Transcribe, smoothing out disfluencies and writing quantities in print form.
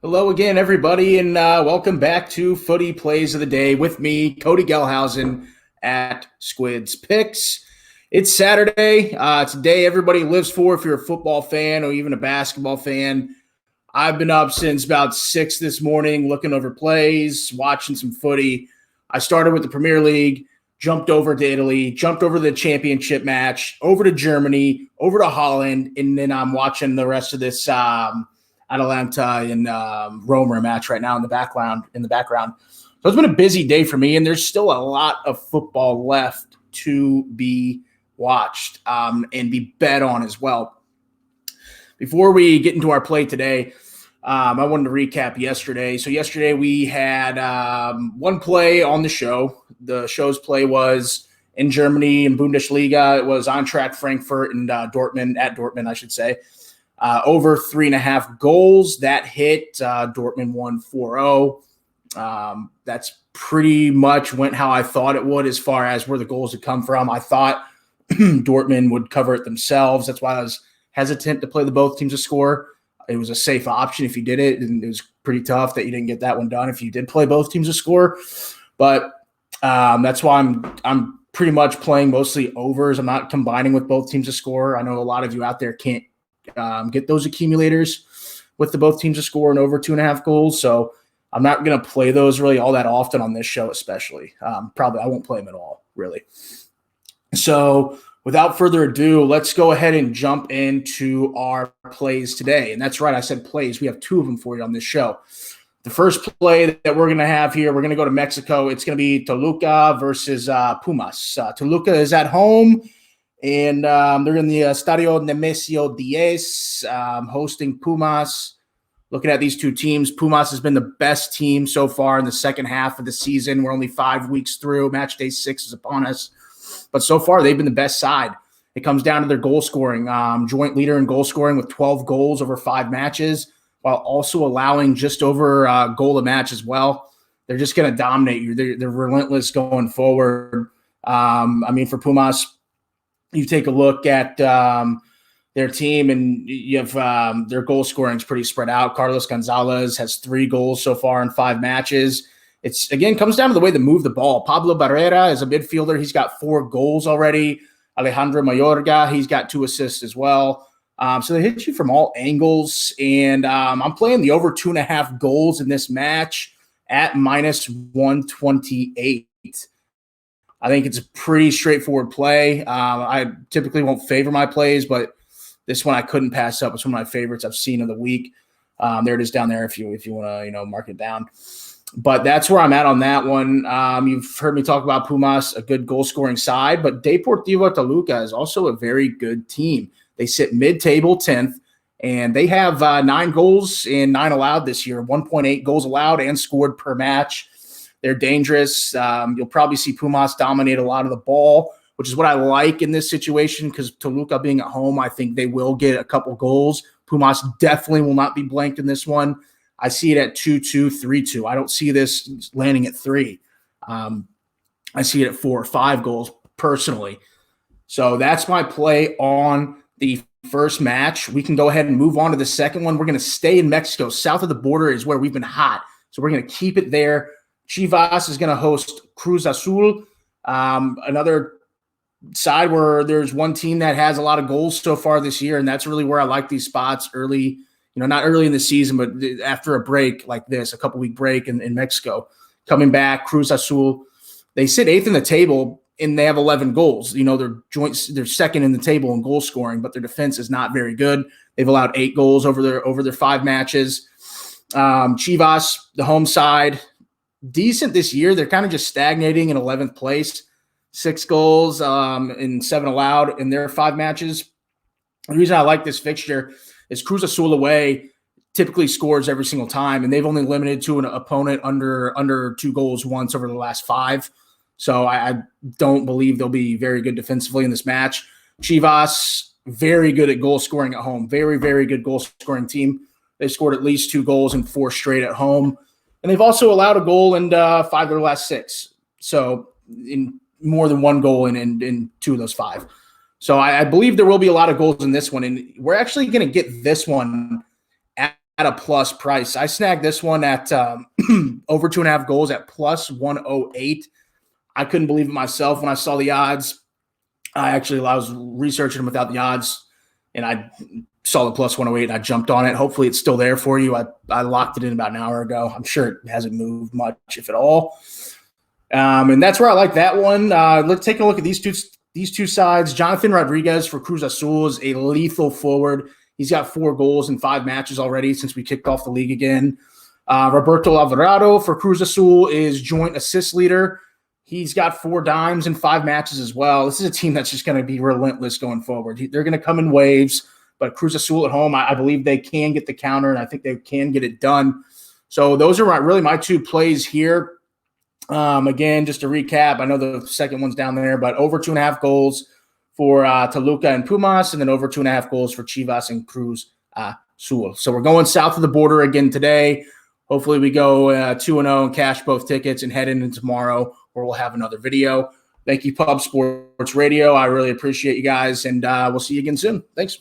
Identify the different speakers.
Speaker 1: Hello again, everybody, and welcome back to Footy Plays of the Day with me, Cody Gelhausen at SquidsPicks. It's Saturday. It's a day everybody lives for if you're a football fan or even a basketball fan. I've been up since about 6 this morning looking over plays, watching some footy. I started with the Premier League, jumped over to Italy, jumped over the championship match, over to Germany, over to Holland, and then I'm watching the rest of this Atalanta and Roma match right now in the background. So it's been a busy day for me, and there's still a lot of football left to be watched and be bet on as well. Before we get into our play today, I wanted to recap yesterday. So yesterday we had one play on the show. The show's play was in Germany in Bundesliga. It was Eintracht Frankfurt and Dortmund, I should say. Over 3.5 goals. That hit. Dortmund won 4-0. That's pretty much went how I thought it would as far as where the goals had come from. I thought Dortmund would cover it themselves. That's why I was hesitant to play the both teams to score. It was a safe option if you did it, and it was pretty tough that you didn't get that one done if you did play both teams to score. But that's why I'm pretty much playing mostly overs. I'm not combining with both teams to score. I know a lot of you out there can't get those accumulators with the both teams to score and over 2.5 goals. So I'm not going to play those really all that often on this show, especially. Probably I won't play them at all, really. So without further ado, let's go ahead and jump into our plays today. And that's right, I said plays. We have 2 of them for you on this show. The first play that we're going to have here, we're going to go to Mexico. It's going to be Toluca versus Pumas. Toluca is at home, and they're in the Estadio Nemesio 10, hosting Pumas. Looking at these two teams, Pumas has been the best team so far in the second half of the season. We're only 5 weeks through. Match day 6 is upon us. But so far, they've been the best side. It comes down to their goal scoring. Joint leader in goal scoring with 12 goals over 5 matches, while also allowing just over a goal a match as well. They're just going to dominate you. They're relentless going forward. For Pumas, you take a look at their team, and you have their goal scoring is pretty spread out. Carlos Gonzalez has 3 goals so far in 5 matches. It's, again, comes down to the way they move the ball. Pablo Barrera is a midfielder. He's got 4 goals already. Alejandro Mayorga, he's got 2 assists as well. So they hit you from all angles. And I'm playing the over 2.5 goals in this match at -128. I think it's a pretty straightforward play. I typically won't favor my plays, but this one I couldn't pass up. It's one of my favorites I've seen of the week. There it is down there if you want to mark it down. But that's where I'm at on that one. You've heard me talk about Pumas, a good goal-scoring side, but Deportivo Toluca is also a very good team. They sit mid-table 10th, and they have 9 goals and 9 allowed this year, 1.8 goals allowed and scored per match. They're dangerous. You'll probably see Pumas dominate a lot of the ball, which is what I like in this situation because Toluca being at home, I think they will get a couple goals. Pumas definitely will not be blanked in this one. I see it at 2-2, 3-2. I don't see this landing at 3. I see it at 4 or 5 goals personally. So that's my play on the first match. We can go ahead and move on to the second one. We're going to stay in Mexico. South of the border is where we've been hot. So we're going to keep it there. Chivas is going to host Cruz Azul, another side where there's one team that has a lot of goals so far this year, and that's really where I like these spots early, not early in the season, but after a break like this, a couple-week break in Mexico. Coming back, Cruz Azul, they sit 8th in the table, and they have 11 goals. They're second in the table in goal scoring, but their defense is not very good. They've allowed 8 goals over their 5 matches. Chivas, the home side, decent this year. They're kind of just stagnating in 11th place. 6 goals and 7 allowed in their 5 matches. The reason I like this fixture is Cruz Azul away typically scores every single time, and they've only limited to an opponent under 2 goals once over the last 5. So I don't believe they'll be very good defensively in this match. Chivas, very good at goal scoring at home. Very, very good goal scoring team. They've scored at least 2 goals and 4 straight at home. And they've also allowed a goal in 5 of their last 6. So in more than 1 goal in 2 of those 5. So I believe there will be a lot of goals in this one. And we're actually going to get this one at a at a plus price. I snagged this one at over 2.5 goals at plus 108. I couldn't believe it myself when I saw the odds. I was researching them without the odds, and I saw the plus 108, and I jumped on it. Hopefully it's still there for you. I locked it in about an hour ago. I'm sure it hasn't moved much, if at all. And that's where I like that one. Let's take a look at these two sides. Jonathan Rodriguez for Cruz Azul is a lethal forward. He's got 4 goals in 5 matches already since we kicked off the league again. Roberto Alvarado for Cruz Azul is joint assist leader. He's got 4 dimes in 5 matches as well. This is a team that's just going to be relentless going forward. They're going to come in waves, but Cruz Azul at home, I believe they can get the counter, and I think they can get it done. So those are really my 2 plays here. Again, just to recap, I know the second one's down there, but over 2.5 goals for Toluca and Pumas, and then over 2.5 goals for Chivas and Cruz Azul. So we're going south of the border again today. Hopefully we go 2-0 and cash both tickets and head into tomorrow, where we'll have another video. Thank you, Pub Sports Radio. I really appreciate you guys, and we'll see you again soon. Thanks.